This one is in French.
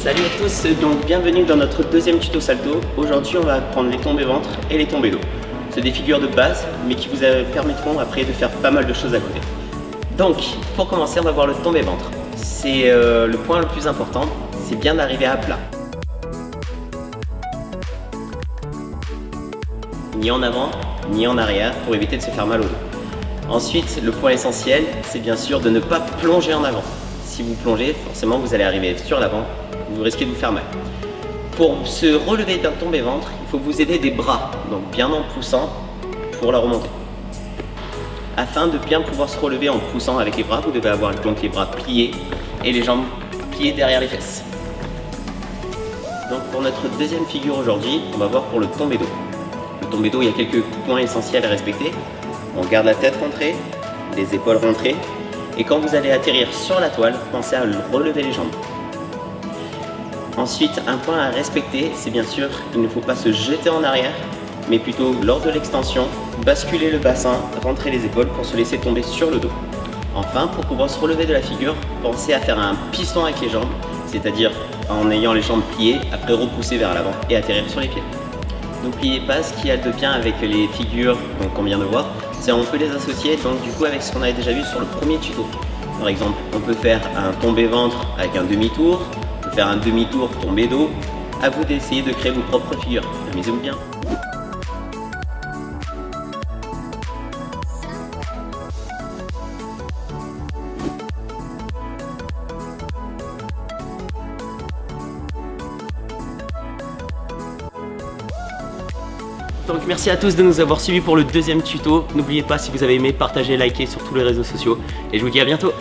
Salut à tous, donc bienvenue dans notre deuxième tuto salto. Aujourd'hui on va apprendre les tombées ventre et les tombées dos. C'est des figures de base mais qui vous permettront après de faire pas mal de choses à côté. Donc pour commencer on va voir le tombé ventre. C'est le point le plus important, c'est bien d'arriver à plat. Ni en avant ni en arrière pour éviter de se faire mal au dos. Ensuite le point essentiel c'est bien sûr de ne pas plonger en avant. Si vous plongez, forcément vous allez arriver sur l'avant, vous risquez de vous faire mal. Pour se relever d'un tombé ventre, il faut vous aider des bras, donc bien en poussant pour la remonter. Afin de bien pouvoir se relever en poussant avec les bras, vous devez avoir donc les bras pliés et les jambes pliées derrière les fesses. Donc pour notre deuxième figure aujourd'hui, on va voir pour le tombé dos. Le tombé dos, il y a quelques points essentiels à respecter. On garde la tête rentrée, les épaules rentrées. Et quand vous allez atterrir sur la toile, pensez à relever les jambes. Ensuite, un point à respecter, c'est bien sûr qu'il ne faut pas se jeter en arrière, mais plutôt lors de l'extension, basculer le bassin, rentrer les épaules pour se laisser tomber sur le dos. Enfin, pour pouvoir se relever de la figure, pensez à faire un piston avec les jambes, c'est-à-dire en ayant les jambes pliées, après repousser vers l'avant et atterrir sur les pieds. N'oubliez pas ce qu'il y a de bien avec les figures qu'on vient de voir, c'est qu'on peut les associer donc du coup avec ce qu'on avait déjà vu sur le premier tuto. Par exemple, on peut faire un tombé ventre avec un demi-tour, on peut faire un demi-tour tombé dos. À vous d'essayer de créer vos propres figures. Amusez-vous bien. Donc merci à tous de nous avoir suivis pour le deuxième tuto. N'oubliez pas, si vous avez aimé, partagez, likez sur tous les réseaux sociaux. Et je vous dis à bientôt.